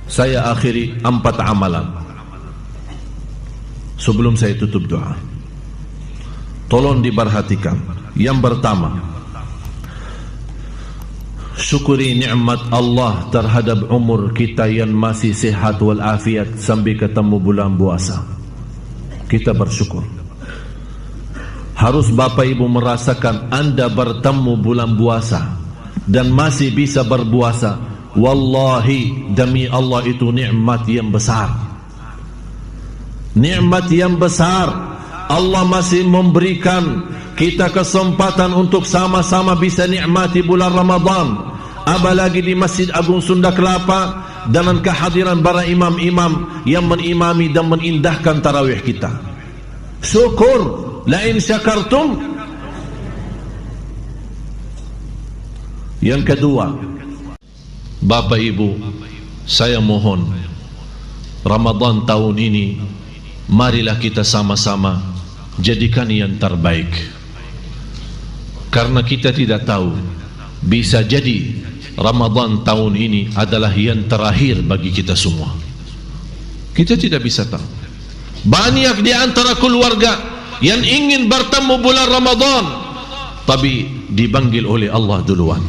Saya akhiri 4 amalan sebelum saya tutup doa. Tolong diperhatikan. Yang pertama, syukuri nikmat Allah terhadap umur kita yang masih sehat walafiat sampai ketemu bulan puasa. Kita bersyukur. Harus Bapak Ibu merasakan Anda bertemu bulan puasa dan masih bisa berpuasa. Wallahi, demi Allah, itu nikmat yang besar. Nikmat yang besar. Allah masih memberikan kita kesempatan untuk sama-sama bisa nikmati bulan Ramadan, apalagi di Masjid Agung Sunda Kelapa dengan kehadiran para imam-imam yang mengimami dan mengindahkan tarawih kita. Syukur. Lain syakartum. Yang kedua, Bapak Ibu, saya mohon Ramadan tahun ini marilah kita sama-sama jadikan yang terbaik, karena kita tidak tahu, bisa jadi Ramadan tahun ini adalah yang terakhir bagi kita semua. Kita tidak bisa tahu. Banyak di antara keluarga yang ingin bertemu bulan Ramadan, tapi dipanggil oleh Allah duluan.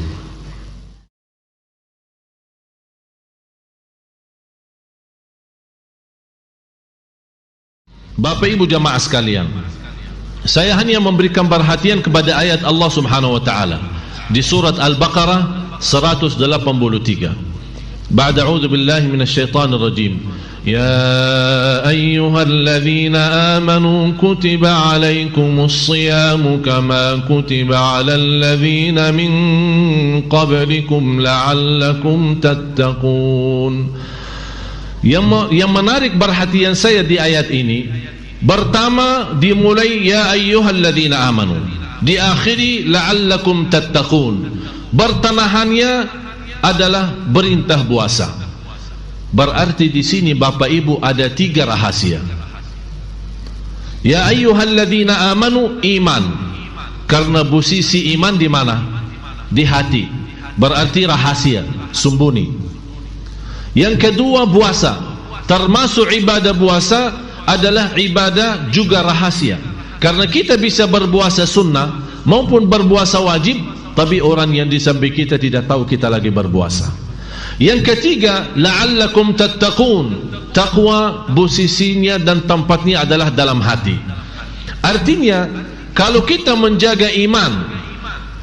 Bapak Ibu jamaah sekalian, saya hanya memberikan perhatian kepada ayat Allah Subhanahu wa taala di surat Al-Baqarah 183. Ba'da a'udzu billahi minasyaitonir rajim. Ya ayyuhalladzina amanu kutiba 'alaikumus shiyamu kama kutiba 'alal ladzina min qablikum la'allakum tattaqun. Yang menarik perhatian saya di ayat ini, pertama dimulai ya ayyuhalladzina amanu, diakhiri la'allakum tattaqun. Pertengahannya adalah perintah puasa. Berarti di sini Bapak Ibu ada 3 rahasia. Ya ayyuhalladzina amanu, iman. Karena posisi iman di mana? Di hati. Berarti rahasia, sembunyi. Yang kedua puasa. Termasuk ibadah puasa adalah ibadah juga rahasia. Karena kita bisa berpuasa sunnah maupun berpuasa wajib, tapi orang yang di samping kita tidak tahu kita lagi berpuasa. Yang ketiga, la'allakum tattaqun. Taqwa posisinya dan tempatnya adalah dalam hati. Artinya, kalau kita menjaga iman,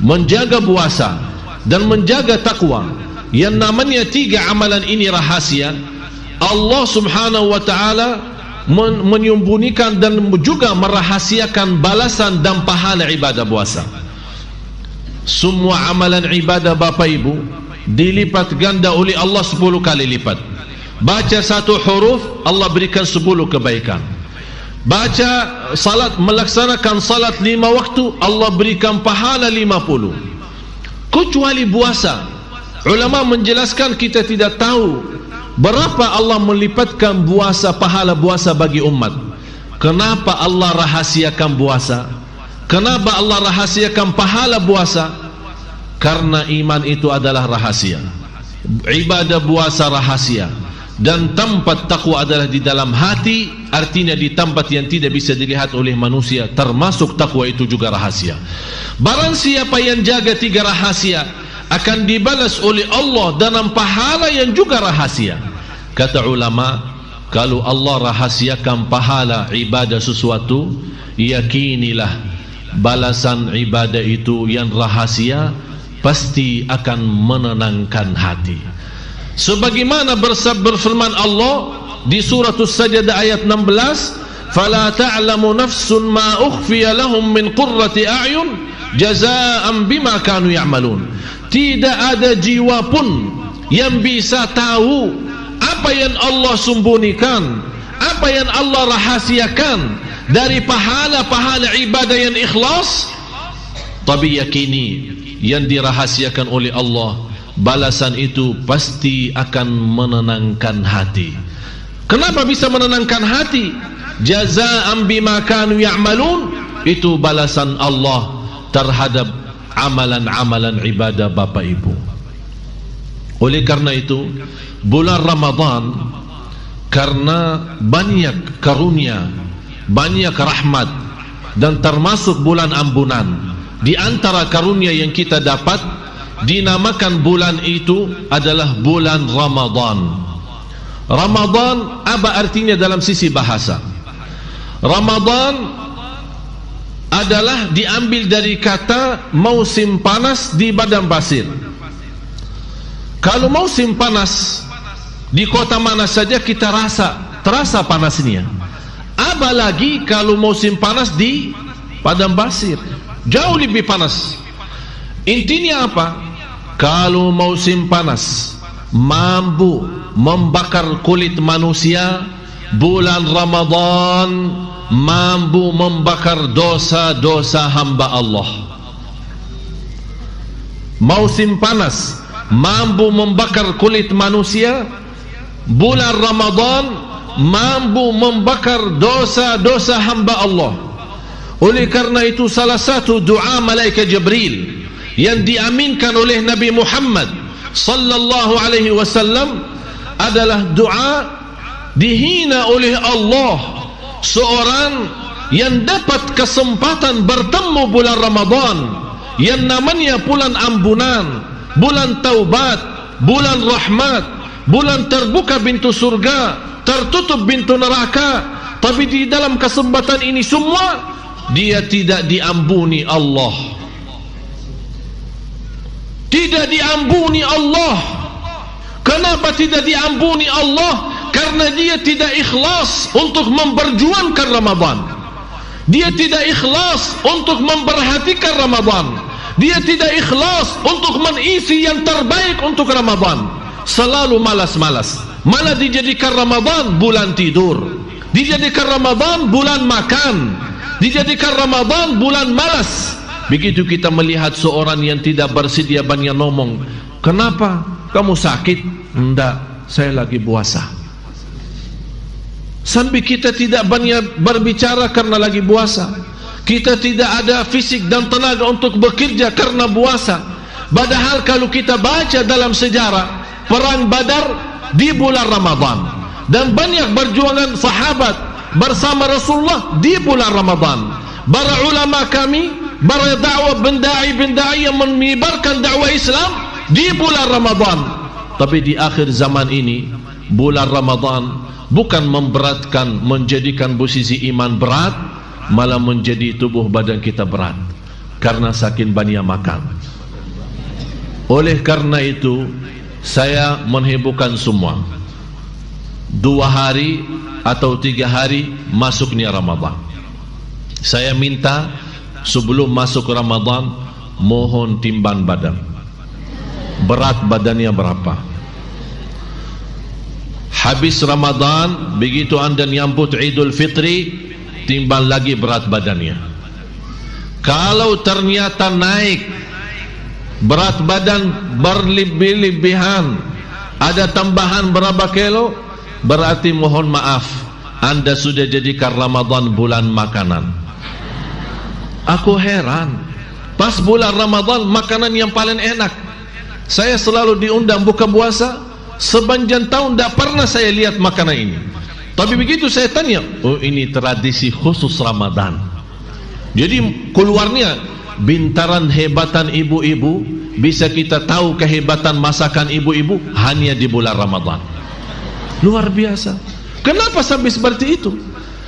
menjaga puasa dan menjaga taqwa, yang namanya 3 amalan ini rahasia, Allah Subhanahu wa taala menyembunyikan dan juga merahasiakan balasan dan pahala ibadah puasa. Semua amalan ibadah Bapak Ibu dilipat ganda oleh Allah 10 kali lipat. Baca 1 huruf, Allah berikan 10 kebaikan. Baca salat, melaksanakan salat 5 waktu, Allah berikan pahala 50. Kecuali puasa, ulama menjelaskan kita tidak tahu berapa Allah melipatkan puasa, pahala puasa bagi umat. Kenapa Allah rahasiakan puasa? Kenapa Allah rahasiakan pahala puasa? Karena iman itu adalah rahasia, ibadah puasa rahasia, dan tempat takwa adalah di dalam hati. Artinya di tempat yang tidak bisa dilihat oleh manusia, termasuk takwa itu juga rahasia. Barang siapa yang jaga 3 rahasia akan dibalas oleh Allah dengan pahala yang juga rahasia. Kata ulama, kalau Allah rahasiakan pahala ibadah sesuatu, yakinilah balasan ibadah itu yang rahasia pasti akan menenangkan hati. Sebagaimana berfirman Allah di surah As-Sajdah ayat 16, "Fala ta'lamu nafsun ma ukhfiya lahum min qurrati a'yun jazaa'an bima kanu ya'malun." Tidak ada jiwa pun yang bisa tahu apa yang Allah sembunyikan, apa yang Allah rahasiakan dari pahala-pahala ibadah yang ikhlas. Tapi yakini yang dirahasiakan oleh Allah, balasan itu pasti akan menenangkan hati. Kenapa bisa menenangkan hati? Jazaa'an bima kanu ya'malun, itu balasan Allah terhadap amalan-amalan ibadah Bapak Ibu. Oleh karena itu, bulan Ramadan karena banyak karunia, banyak rahmat, dan termasuk bulan ampunan. Di antara karunia yang kita dapat, dinamakan bulan itu adalah bulan Ramadan. Ramadan apa artinya dalam sisi bahasa? Ramadan adalah diambil dari kata musim panas di padang pasir. Kalau musim panas di kota mana saja kita terasa panasnya. Apalagi kalau musim panas di padang pasir, jauh lebih panas. Intinya apa? Kalau musim panas mampu membakar kulit manusia, bulan Ramadan mampu membakar dosa-dosa hamba Allah. Musim panas mampu membakar kulit manusia, bulan Ramadan mampu membakar dosa-dosa hamba Allah. Oleh karena itu salah satu doa malaikat Jibril yang diaminkan oleh Nabi Muhammad sallallahu alaihi wasallam adalah doa dihina oleh Allah seorang yang dapat kesempatan bertemu bulan Ramadan yang namanya bulan ampunan, bulan taubat, bulan rahmat, bulan terbuka pintu surga, tertutup pintu neraka. Tapi di dalam kesempatan ini semua dia tidak diampuni Allah. Tidak diampuni Allah. Kenapa tidak diampuni Allah? Karena dia tidak ikhlas untuk memperjuangkan Ramadan. Dia tidak ikhlas untuk memperhatikan Ramadan. Dia tidak ikhlas untuk mengisi yang terbaik untuk Ramadan. Selalu malas-malas. Malah dijadikan Ramadan bulan tidur, dijadikan Ramadan bulan makan, dijadikan Ramadan bulan malas. Begitu kita melihat seorang yang tidak bersedia banyak ngomong, kenapa? Kamu sakit? Enggak, saya lagi puasa. Sampai kita tidak banyak berbicara karena lagi puasa. Kita tidak ada fisik dan tenaga untuk bekerja karena puasa. Padahal kalau kita baca dalam sejarah, perang Badar di bulan Ramadan, dan banyak perjuangan sahabat bersama Rasulullah di bulan Ramadan. Para ulama kami, para dakwah bendai yang menyebarkan dakwah Islam di bulan Ramadan. Tapi di akhir zaman ini, bulan Ramadan bukan memberatkan, menjadikan posisi iman berat, malah menjadi tubuh badan kita berat karena saking banyak makan. Oleh karena itu, saya menghiburkan semua, 2 hari atau 3 hari masuknya Ramadan. Saya minta sebelum masuk Ramadan, mohon timbang badan. Berat badannya berapa? Habis Ramadan, begitu anda nyambut Idul Fitri, timbang lagi berat badannya. Kalau ternyata naik berat badan berlebih-lebihan, ada tambahan berapa kilo, berarti mohon maaf, anda sudah jadikan Ramadan bulan makanan. Aku heran, pas bulan Ramadan makanan yang paling enak. Saya selalu diundang buka puasa, sepanjang tahun tidak pernah saya lihat makanan ini. Tapi begitu saya tanya, oh ini tradisi khusus Ramadan. Jadi keluarnya bintaran hebatan ibu-ibu, bisa kita tahu kehebatan masakan ibu-ibu hanya di bulan Ramadan. Luar biasa. Kenapa sampai seperti itu?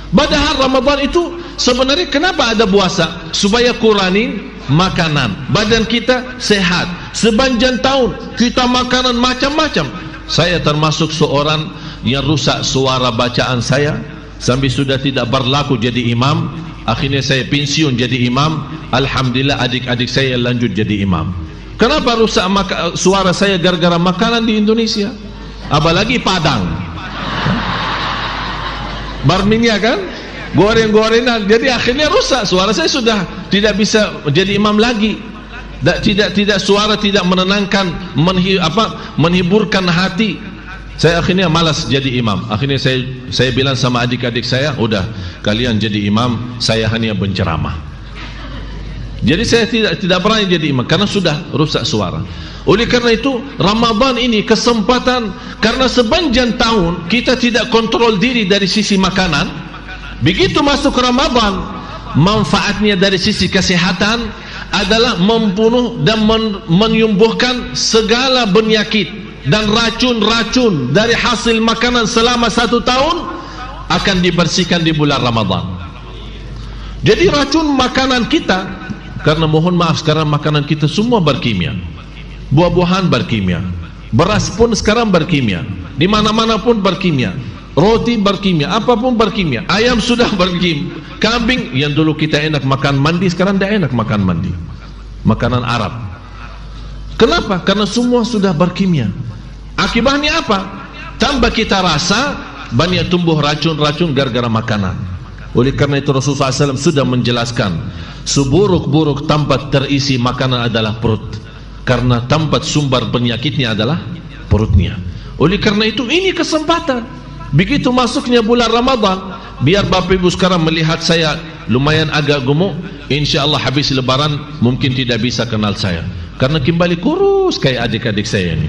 Padahal Ramadan itu sebenarnya kenapa ada puasa? Supaya kurangi makanan, badan kita sehat. Sepanjang tahun kita makanan macam-macam. Saya termasuk seorang yang rusak suara bacaan saya sampai sudah tidak berlaku jadi imam. Akhirnya saya pensiun jadi imam. Alhamdulillah adik-adik saya lanjut jadi imam. Kenapa rusak suara saya? Gara-gara makanan di Indonesia, apalagi Padang, barminya kan, goreng-gorengan. Jadi akhirnya rusak suara saya, sudah tidak bisa jadi imam lagi. Tidak suara tidak menenangkan, menghiburkan hati. Saya akhirnya malas jadi imam. Akhirnya saya bilang sama adik-adik saya, udah kalian jadi imam, saya hanya penceramah. Jadi saya tidak berani jadi imam karena sudah rusak suara. Oleh karena itu Ramadan ini kesempatan, karena sepanjang tahun kita tidak kontrol diri dari sisi makanan. Begitu masuk Ramadan, manfaatnya dari sisi kesehatan adalah membunuh dan menyembuhkan segala penyakit dan racun-racun dari hasil makanan selama 1 tahun akan dibersihkan di bulan Ramadan. Jadi racun makanan kita, karena mohon maaf sekarang makanan kita semua berkimia, buah-buahan berkimia, beras pun sekarang berkimia, di mana-mana pun berkimia, roti berkimia, apapun berkimia, ayam sudah berkimia, kambing yang dulu kita enak makan mandi sekarang tidak enak makan mandi, makanan Arab. Kenapa? Karena semua sudah berkimia. Akibatnya apa? Tambah kita rasa banyak tumbuh racun-racun gara-gara makanan. Oleh karena itu Rasulullah SAW sudah menjelaskan, seburuk-buruk tempat terisi makanan adalah perut, karena tempat sumber penyakitnya adalah perutnya. Oleh karena itu ini kesempatan. Begitu masuknya bulan Ramadan, biar Bapak Ibu sekarang melihat saya lumayan agak gemuk, insya Allah habis lebaran mungkin tidak bisa kenal saya, karena kembali kurus kayak adik-adik saya ini.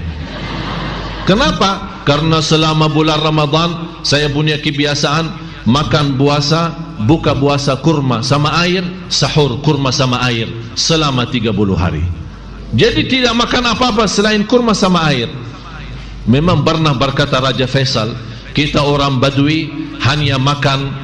Kenapa? Karena selama bulan Ramadan saya punya kebiasaan makan puasa, buka puasa kurma sama air, sahur kurma sama air selama 30 hari. Jadi tidak makan apa-apa selain kurma sama air. Memang pernah berkata Raja Faisal, kita orang Badui hanya makan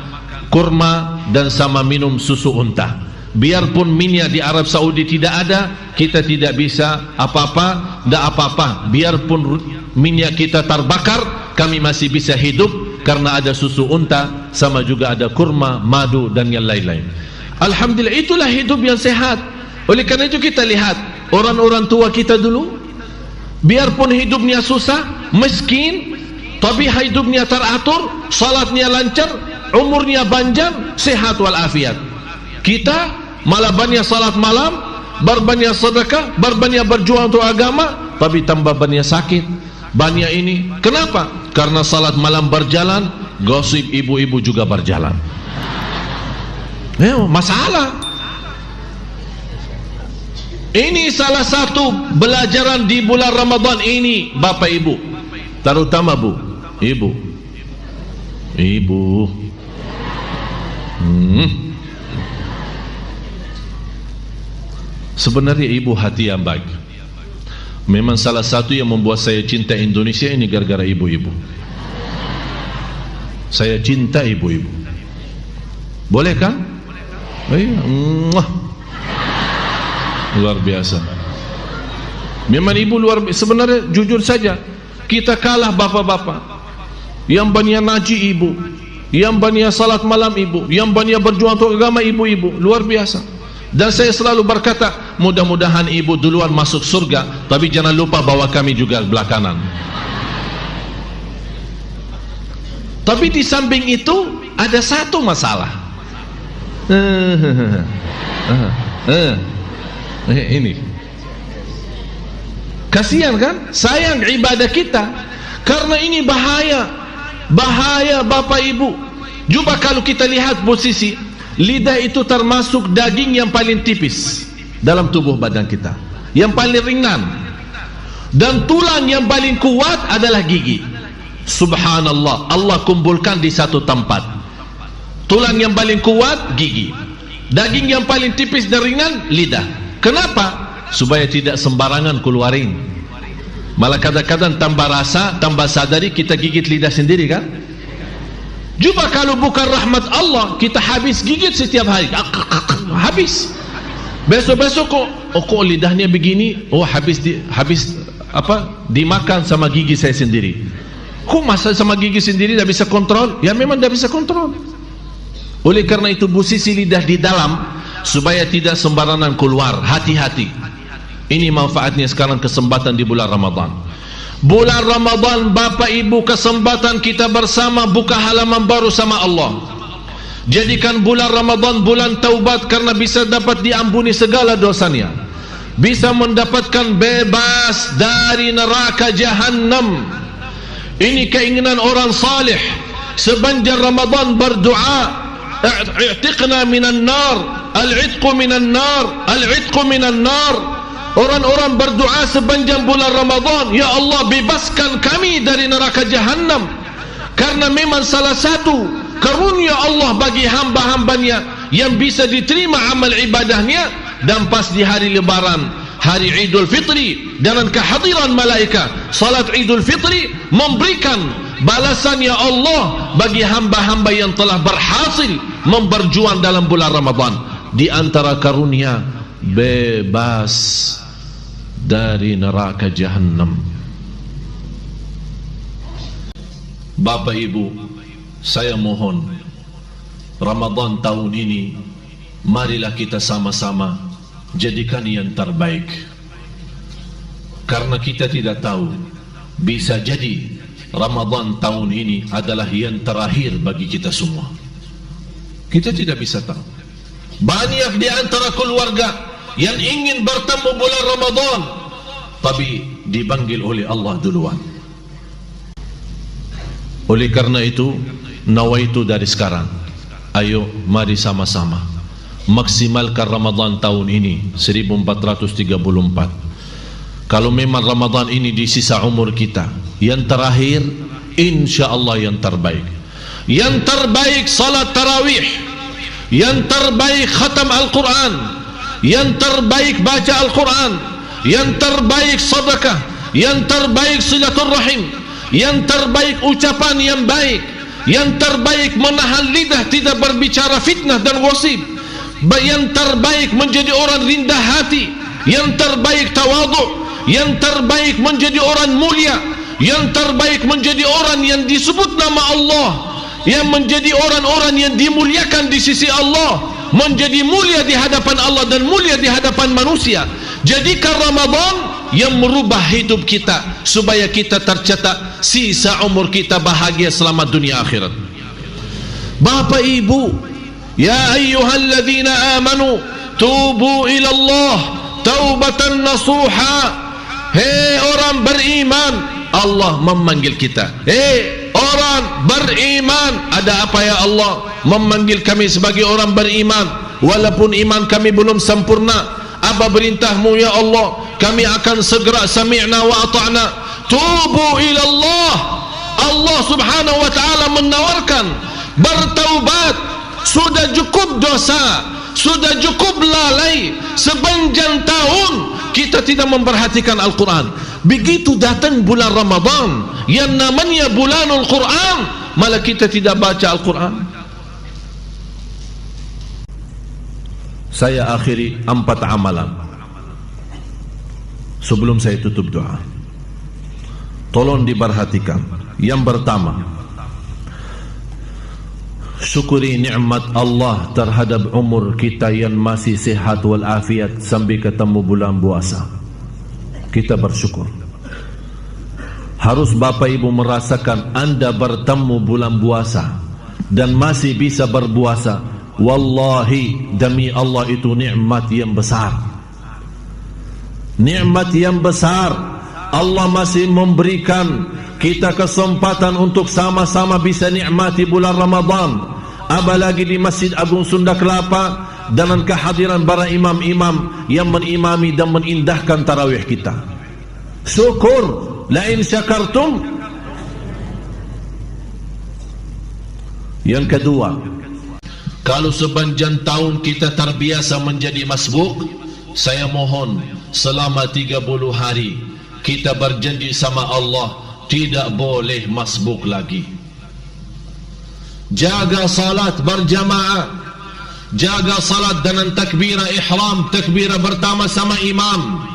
kurma dan sama minum susu unta. Biarpun minyak di Arab Saudi tidak ada, kita tidak bisa apa-apa, tidak apa-apa. Biarpun minyak kita terbakar, kami masih bisa hidup karena ada susu unta, sama juga ada kurma, madu dan yang lain-lain. Alhamdulillah, itulah hidup yang sehat. Oleh karena itu kita lihat orang-orang tua kita dulu, biarpun hidupnya susah, miskin, tapi hidupnya teratur, salatnya lancar, umurnya panjang, sehat walafiat. Kita malah banyak salat malam, berbanyak sedekah, berbanyak berjuang untuk agama, tapi tambah banyak sakit, banyak ini. Kenapa? Karena salat malam berjalan, gosip ibu-ibu juga berjalan. Masalah. Ini salah satu pelajaran di bulan Ramadan ini, Bapak Ibu, terutama Bu, Ibu. Sebenarnya ibu hati yang baik. Memang salah satu yang membuat saya cinta Indonesia ini gara-gara ibu-ibu. Saya cinta ibu-ibu. Boleh kan? Iya. Luar biasa. Memang ibu luar biasa. Sebenarnya jujur saja, kita kalah bapak-bapak. Yang banyak ngaji ibu, yang banyak salat malam ibu, yang banyak berjuang untuk agama ibu-ibu. Luar biasa. Dan saya selalu berkata, mudah-mudahan ibu duluan masuk surga, tapi jangan lupa bawa kami juga belakangan. Tapi di samping itu ada satu masalah. Ini kasihan kan? Sayang ibadah kita, karena ini bahaya Bapak Ibu. Coba kalau kita lihat posisi lidah, itu termasuk daging yang paling tipis dalam tubuh badan kita, yang paling ringan, dan tulang yang paling kuat adalah gigi. Subhanallah, Allah kumpulkan di satu tempat. Tulang yang paling kuat gigi, daging yang paling tipis dan ringan lidah. Kenapa? Supaya tidak sembarangan keluarin. Malah kadang-kadang tambah rasa, tambah sadari kita gigit lidah sendiri kan? Coba kalau bukan rahmat Allah, kita habis gigit setiap hari, habis. Besok-besok kok lidahnya begini, habis dimakan sama gigi saya sendiri. Kok masa sama gigi sendiri tidak bisa kontrol? Ya memang tidak bisa kontrol. Oleh karena itu posisi lidah di dalam, supaya tidak sembarangan keluar. Hati-hati. Ini manfaatnya sekarang, kesempatan di bulan Ramadan. Bulan Ramadan, Bapak Ibu, kesempatan kita bersama buka halaman baru sama Allah. Jadikan bulan Ramadan bulan taubat, karena bisa dapat diampuni segala dosanya, bisa mendapatkan bebas dari neraka Jahannam. Ini keinginan orang salih. Sepanjang Ramadan berdoa, i'tiqna minan nar, al-'itqu minan nar, al-'itqu minan nar. Orang-orang berdoa sepanjang bulan Ramadan, ya Allah bebaskan kami dari neraka Jahannam. Karena memang salah satu karunia Allah bagi hamba-hambanya yang bisa diterima amal ibadahnya, dan pas di hari lebaran, hari Idul Fitri, dengan kehadiran malaikat salat Idul Fitri, memberikan balasan ya Allah bagi hamba-hamba yang telah berhasil memberjuang dalam bulan Ramadan. Di antara karunia, bebas dari neraka Jahannam. Bapak Ibu, saya mohon, Ramadan tahun ini marilah kita sama-sama jadikan yang terbaik. Karena kita tidak tahu, bisa jadi Ramadan tahun ini adalah yang terakhir bagi kita semua. Kita tidak bisa tahu. Banyak di antara keluarga yang ingin bertemu bulan Ramadan, tapi dipanggil oleh Allah duluan. Oleh karena itu, nawaitu dari sekarang, ayo mari sama-sama maksimalkan Ramadan tahun ini 1434. Kalau memang Ramadan ini di sisa umur kita yang terakhir, insya Allah yang terbaik. Yang terbaik salat tarawih, yang terbaik khatam Al-Quran, yang terbaik baca Al-Quran, yang terbaik sedekah, yang terbaik silaturrahim, yang terbaik ucapan yang baik, yang terbaik menahan lidah tidak berbicara fitnah dan gosip, yang terbaik menjadi orang rendah hati, yang terbaik tawadhu, yang terbaik menjadi orang mulia, yang terbaik menjadi orang yang disebut nama Allah, yang menjadi orang-orang yang dimuliakan di sisi Allah, menjadi mulia di hadapan Allah dan mulia di hadapan manusia. Jadikan Ramadan yang merubah hidup kita supaya kita tercatat sisa umur kita bahagia selama dunia akhirat. Bapak Ibu, ya ayyuhalladzina amanu tubu ila Allah taubatan nasuha. Hei orang beriman, Allah memanggil kita. Hei orang beriman, ada apa ya Allah memanggil kami sebagai orang beriman, walaupun iman kami belum sempurna. Apa perintahmu ya Allah? Kami akan segera sami'na wa ata'na. Tubu ila Allah. Allah subhanahu wa ta'ala menawarkan bertaubat. Sudah cukup dosa, sudah cukup lalai, sepanjang tahun kita tidak memperhatikan Al-Quran. Begitu datang bulan Ramadan yang namanya bulanul Quran, malah kita tidak baca Al-Quran. Saya akhiri 4 amalan sebelum saya tutup doa. Tolong diperhatikan. Yang pertama, syukuri nikmat Allah terhadap umur kita yang masih sehat walafiat sampai ketemu bulan puasa. Kita bersyukur. Harus Bapak Ibu merasakan Anda bertemu bulan puasa dan masih bisa berpuasa. Wallahi, demi Allah, itu nikmat yang besar. Nikmat yang besar. Allah masih memberikan kita kesempatan untuk sama-sama bisa nikmati bulan Ramadan. Apalagi di Masjid Agung Sunda Kelapa dengan kehadiran para imam-imam yang menimami dan menindahkan tarawih kita. Syukur. La in syakartum. Yang kedua, kalau sepanjang tahun kita terbiasa menjadi masbuk, saya mohon selama 30 hari kita berjanji sama Allah tidak boleh masbuk lagi. Jaga salat berjamaah, jaga salat dengan takbirah ihram, takbirah pertama sama imam.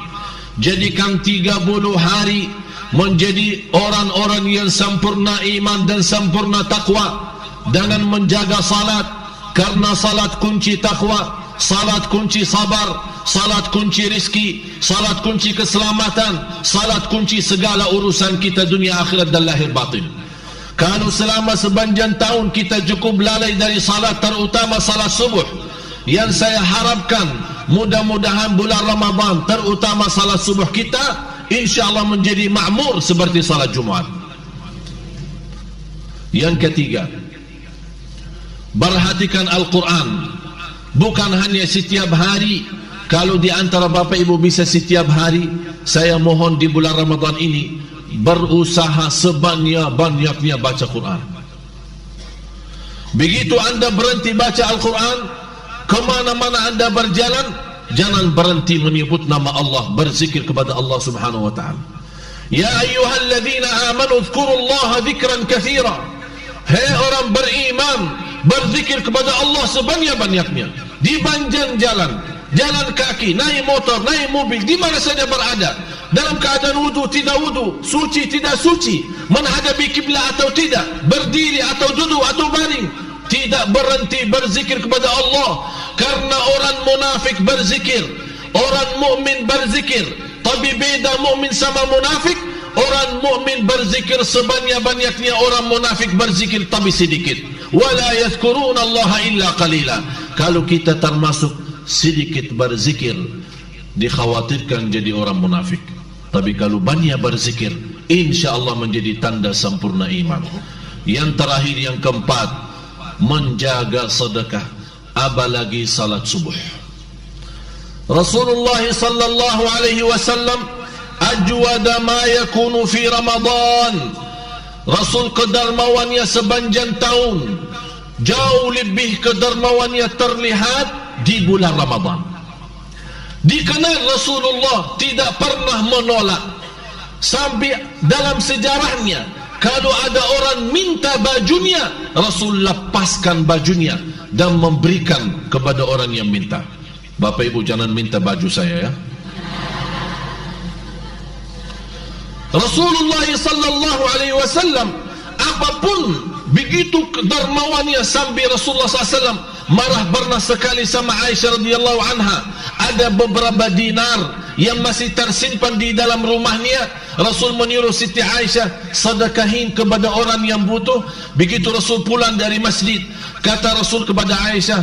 Jadikan 30 hari menjadi orang-orang yang sempurna iman dan sempurna takwa dengan menjaga salat. Karena salat kunci takwa, salat kunci sabar, salat kunci rizki, salat kunci keselamatan, salat kunci segala urusan kita dunia akhirat dan lahir batin. Kalau selama sepanjang tahun kita cukup lalai dari salat, terutama salat subuh, yang saya harapkan mudah-mudahan bulan Ramadan terutama salat subuh kita insyaAllah menjadi makmur seperti salat Jumat. Yang ketiga, perhatikan Al-Quran bukan hanya setiap hari. Kalau di antara Bapak Ibu bisa setiap hari, saya mohon di bulan Ramadan ini berusaha sebanyak-banyaknya baca Quran. Begitu anda berhenti baca Al-Quran, kemana-mana anda berjalan, jangan berhenti menyebut nama Allah, berzikir kepada Allah Subhanahu wa ta'ala. Ya ayyuhalladzina amanu dzkurullaha dzikran katsira. Hei orang beriman, berzikir kepada Allah sebanyak-banyaknya. Di banjir jalan, jalan kaki, naik motor, naik mobil, di mana saja berada, dalam keadaan wudu, tidak wudu, suci, tidak suci, menghadapi kiblat atau tidak, berdiri atau duduk atau baring, tidak berhenti berzikir kepada Allah. Karena orang munafik berzikir, orang mukmin berzikir. Tapi beda mukmin sama munafik. Orang mukmin berzikir sebanyak-banyaknya, orang munafik berzikir tapi sedikit. Wala yazkuruna Allah illa qalila. Kalau kita termasuk sedikit berzikir, dikhawatirkan jadi orang munafik. Tapi kalau banyak berzikir, insyaallah menjadi tanda sempurna iman. Yang terakhir, yang keempat, menjaga sedekah, apalagi salat subuh. Rasulullah sallallahu alaihi wasallam ajwada ma yakunu fi Ramadan. Rasul kedermawannya sepanjang tahun, jauh lebih kedermawannya terlihat di bulan Ramadan. Dikenal Rasulullah tidak pernah menolak. Sampai dalam sejarahnya, kalau ada orang minta bajunya, Rasul lepaskan bajunya dan memberikan kepada orang yang minta. Bapak Ibu jangan minta baju saya ya. Rasulullah sallallahu alaihi wasallam apapun begitu dermawannya sampai Rasulullah SAW marah pernah sekali sama Aisyah radhiyallahu anha. Ada beberapa dinar yang masih tersimpan di dalam rumahnya. Rasul menyuruh Siti Aisyah sedekahin kepada orang yang butuh. Begitu Rasul pulang dari masjid, kata Rasul kepada Aisyah,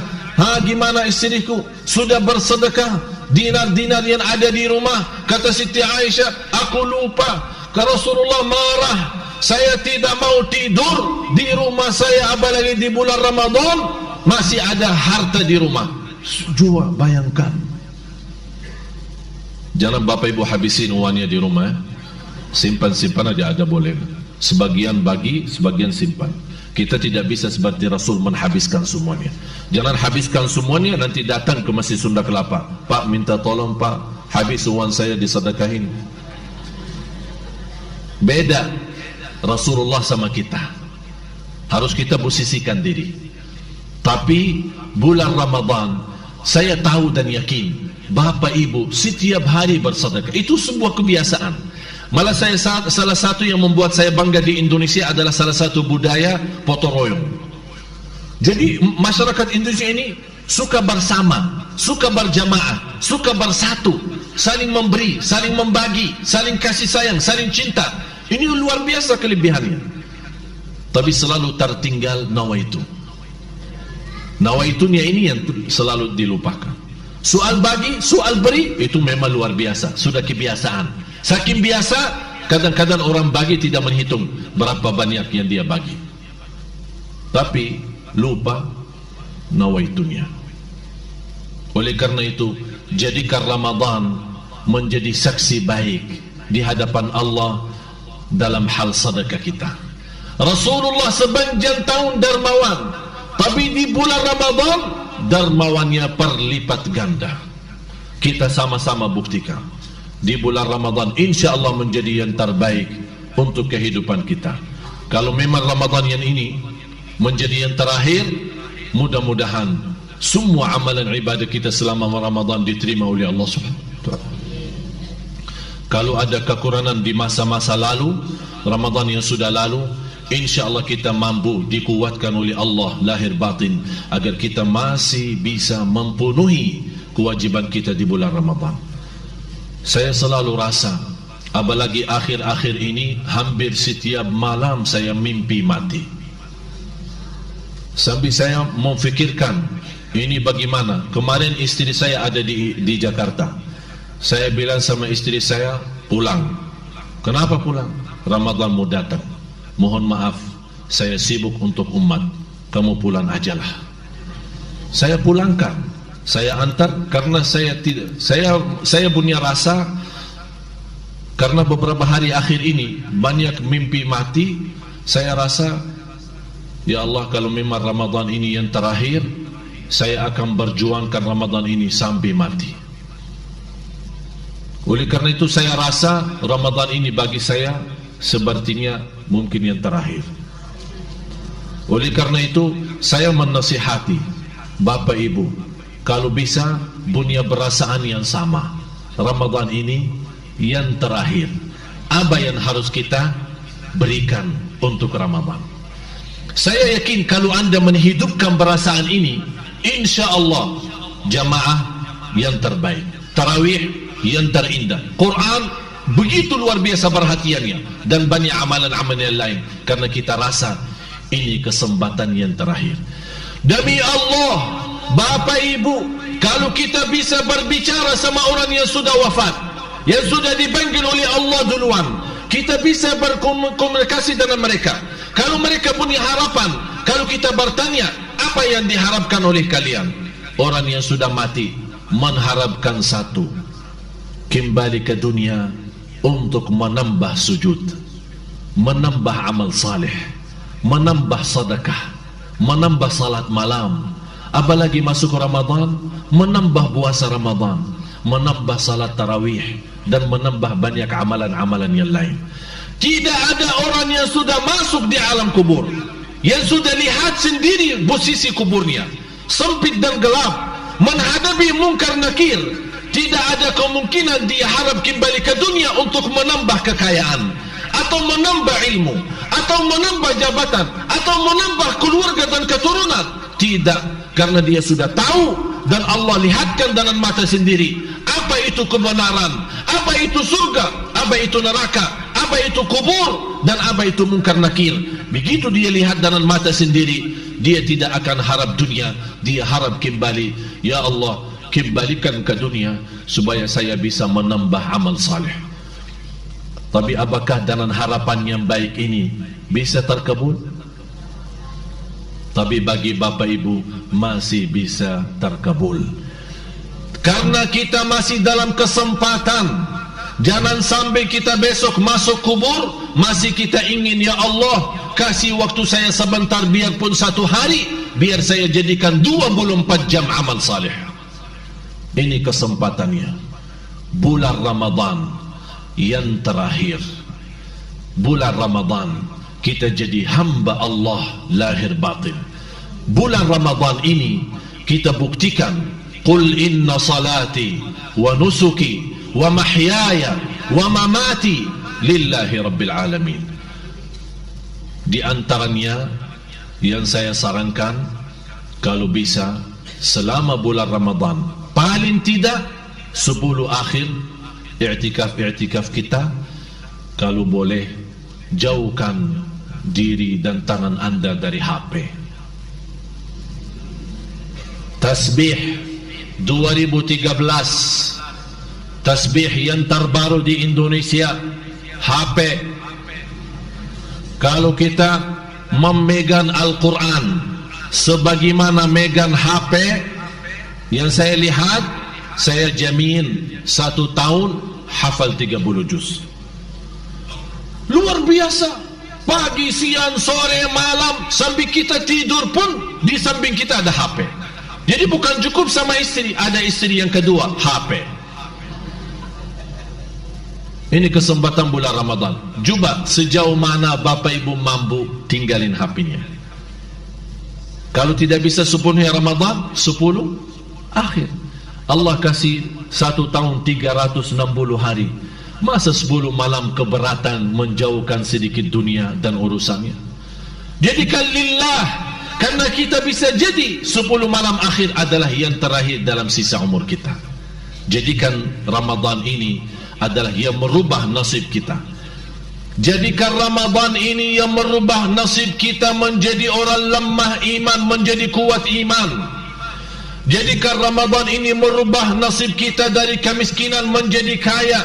gimana istriku, sudah bersedekah dinar-dinar yang ada di rumah? Kata Siti Aisyah, aku lupa. Rasulullah marah, saya tidak mau tidur di rumah saya, apalagi di bulan Ramadan masih ada harta di rumah. Jua, bayangkan. Jangan Bapak Ibu habisin uangnya di rumah, simpan-simpan aja, ada boleh. Sebagian bagi, sebagian simpan. Kita tidak bisa seperti Rasul menghabiskan semuanya. Jangan habiskan semuanya, nanti datang ke Masjid Sunda Kelapa, Pak minta tolong Pak, habis uang saya disedekahin. Beda Rasulullah sama kita. Harus kita posisikan diri. Tapi bulan Ramadan, saya tahu dan yakin Bapak Ibu setiap hari bersedekah. Itu sebuah kebiasaan. Malah saya salah satu yang membuat saya bangga di Indonesia adalah salah satu budaya potong royong. Jadi masyarakat Indonesia ini suka bersama, suka berjamaah, suka bersatu, saling memberi, saling membagi, saling kasih sayang, saling cinta. Ini luar biasa kelebihannya. Tapi selalu tertinggal nawaitu. Nawaitunya ini yang selalu dilupakan. Soal bagi, soal beri, itu memang luar biasa, sudah kebiasaan. Saking biasa, kadang-kadang orang bagi tidak menghitung berapa banyak yang dia bagi. Tapi lupa nawaitunya. Oleh karena itu, jadikan Ramadan menjadi saksi baik di hadapan Allah dalam hal sedekah kita. Rasulullah sepanjang tahun dermawan, tapi di bulan Ramadan dermawannya berlipat ganda. Kita sama-sama buktikan di bulan Ramadan insyaallah menjadi yang terbaik untuk kehidupan kita. Kalau memang Ramadan yang ini menjadi yang terakhir, mudah-mudahan semua amalan ibadah kita selama Ramadan diterima oleh Allah Subhanahu wa taala. Kalau ada kekurangan di masa-masa lalu, Ramadan yang sudah lalu, insyaallah kita mampu dikuatkan oleh Allah lahir batin agar kita masih bisa memenuhi kewajiban kita di bulan Ramadan. Saya selalu rasa, apalagi akhir-akhir ini, hampir setiap malam saya mimpi mati. Sampai saya memfikirkan, ini bagaimana? Kemarin istri saya ada di Jakarta. Saya bilang sama istri saya, pulang. Kenapa pulang? Ramadan mau datang. Mohon maaf, saya sibuk untuk umat. Kamu pulang ajalah. Saya pulangkan. saya antar karena saya punya rasa, karena beberapa hari akhir ini banyak mimpi mati. Saya rasa, ya Allah, kalau memang Ramadan ini yang terakhir, saya akan berjuangkan Ramadan ini sampai mati. Oleh karena itu saya rasa Ramadan ini bagi saya sepertinya mungkin yang terakhir. Oleh karena itu saya menasihati Bapak Ibu, kalau bisa punya perasaan yang sama. Ramadan ini yang terakhir. Apa yang harus kita berikan untuk Ramadan? Saya yakin kalau anda menghidupkan perasaan ini, insya Allah jamaah yang terbaik, tarawih yang terindah, Quran begitu luar biasa perhatiannya, dan banyak amalan-amalan yang lain. Karena kita rasa ini kesempatan yang terakhir. Demi Allah, Bapak Ibu, kalau kita bisa berbicara sama orang yang sudah wafat, yang sudah dipanggil oleh Allah duluan, kita bisa berkomunikasi dengan mereka. Kalau mereka punya harapan, kalau kita bertanya, apa yang diharapkan oleh kalian? Orang yang sudah mati mengharapkan satu, kembali ke dunia untuk menambah sujud, menambah amal saleh, menambah sedekah, menambah salat malam. Apalagi masuk Ramadan, menambah puasa Ramadan, menambah salat tarawih, dan menambah banyak amalan-amalan yang lain. Tidak ada orang yang sudah masuk di alam kubur, yang sudah lihat sendiri posisi kuburnya sempit dan gelap, menghadapi mungkar nakir. Tidak ada kemungkinan dia harap kembali ke dunia untuk menambah kekayaan, atau menambah ilmu, atau menambah jabatan, atau menambah keluarga dan keturunan. Tidak, karena dia sudah tahu, dan Allah lihatkan dengan mata sendiri apa itu kebenaran, apa itu surga, apa itu neraka, apa itu kubur, dan apa itu mungkar nakir. Begitu dia lihat dengan mata sendiri, dia tidak akan harap dunia, dia harap kembali. Ya Allah, kembalikan ke dunia supaya saya bisa menambah amal saleh. Tapi apakah dengan harapan yang baik ini bisa terkabul? Tapi bagi Bapak Ibu masih bisa terkabul, karena kita masih dalam kesempatan. Jangan sampai kita besok masuk kubur masih kita ingin, ya Allah, kasih waktu saya sebentar, biarpun 1 hari, biar saya jadikan 24 jam amal saleh. Ini kesempatannya. Bulan Ramadan yang terakhir, bulan Ramadan kita jadi hamba Allah lahir batin. Bulan Ramadan ini kita buktikan, qul inna salati wa nusuki wa mahyaya wa mamati lillahi rabbil alamin. Di antaranya yang saya sarankan, kalau bisa selama bulan Ramadan, paling tidak 10 akhir i'tikaf kita, kalau boleh jauhkan diri dan tangan anda dari HP. Tasbih 2013, tasbih yang terbaru di Indonesia, HP. Kalau kita memegang Al-Quran sebagaimana megang HP, yang saya lihat, saya jamin 1 tahun hafal 30 juz. Luar biasa. Pagi, siang, sore, malam, sampai kita tidur pun di samping kita ada HP. Jadi bukan cukup sama istri, ada istri yang kedua, HP. Ini kesempatan bulan Ramadan. Coba sejauh mana Bapak Ibu mampu tinggalin HP-nya. Kalau tidak bisa 10 Ramadan, 10 akhir. Allah kasih 1 tahun 360 hari. Masa 10 malam keberatan menjauhkan sedikit dunia dan urusannya? Jadikan lillah. Karena kita bisa jadi 10 malam akhir adalah yang terakhir dalam sisa umur kita. Jadikan Ramadan ini adalah yang merubah nasib kita. Jadikan Ramadan ini yang merubah nasib kita menjadi orang lemah iman menjadi kuat iman. Jadikan Ramadan ini merubah nasib kita dari kemiskinan menjadi kaya.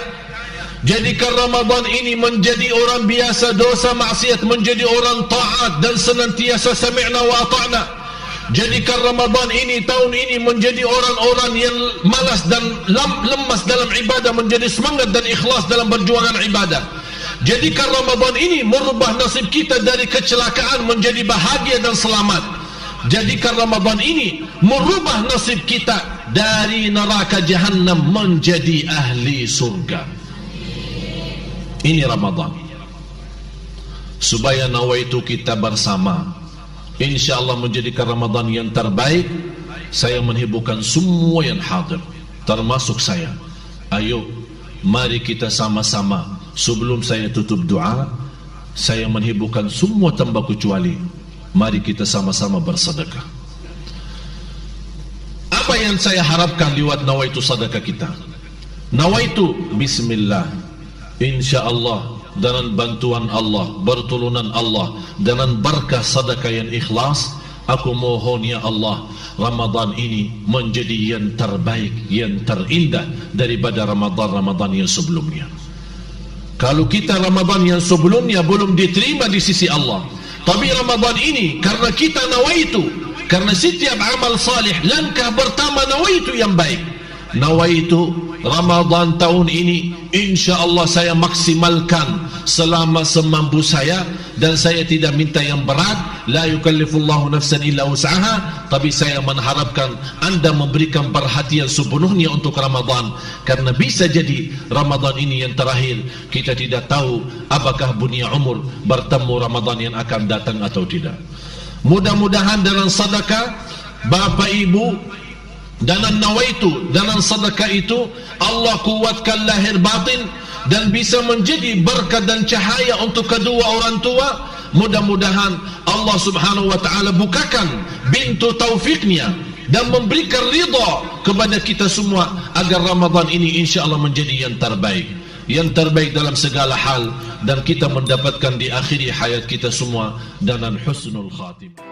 Jadikan Ramadan ini menjadi orang biasa dosa maksiat menjadi orang taat dan senantiasa sami'na wa ata'na. Jadikan Ramadan ini, tahun ini menjadi orang-orang yang malas dan lemas dalam ibadah menjadi semangat dan ikhlas dalam perjuangan ibadah. Jadikan Ramadan ini merubah nasib kita dari kecelakaan menjadi bahagia dan selamat. Jadikan Ramadan ini merubah nasib kita dari neraka jahannam menjadi ahli surga. Ini Ramadan. Supaya nawaitu kita bersama, InsyaAllah menjadikan Ramadan yang terbaik. Saya menhiburkan semua yang hadir, termasuk saya. Ayo, mari kita sama-sama. Sebelum saya tutup doa, saya menhiburkan semua tanpa kecuali. Mari kita sama-sama bersedekah. Apa yang saya harapkan lewat nawaitu sedekah kita? Nawaitu bismillah, InsyaAllah dengan bantuan Allah, pertolongan Allah, dengan berkah sedekah yang ikhlas, aku mohon ya Allah, Ramadan ini menjadi yang terbaik, yang terindah daripada Ramadan-Ramadan yang sebelumnya. Kalau kita Ramadan yang sebelumnya belum diterima di sisi Allah, tapi Ramadan ini karena kita nawaitu, karena setiap amal salih langkah pertama nawaitu yang baik. Nawaitu Ramadan tahun ini InsyaAllah saya maksimalkan selama semampu saya, dan saya tidak minta yang berat. La yukallifullahu nafsan illa wus'aha. Tapi saya mengharapkan anda memberikan perhatian sepenuhnya untuk Ramadan, karena bisa jadi Ramadan ini yang terakhir. Kita tidak tahu apakah dunia umur bertemu Ramadan yang akan datang atau tidak. Mudah-mudahan dalam sedekah Bapak Ibu, dengan nawaitu, dengan sedekah itu Allah kuatkan lahir batin dan bisa menjadi berkat dan cahaya untuk kedua orang tua. Mudah-mudahan Allah subhanahu wa ta'ala bukakan pintu taufiknya dan memberikan ridha kepada kita semua, agar Ramadan ini insyaAllah menjadi yang terbaik, yang terbaik dalam segala hal, dan kita mendapatkan di akhiri hayat kita semua dengan husnul khatimah.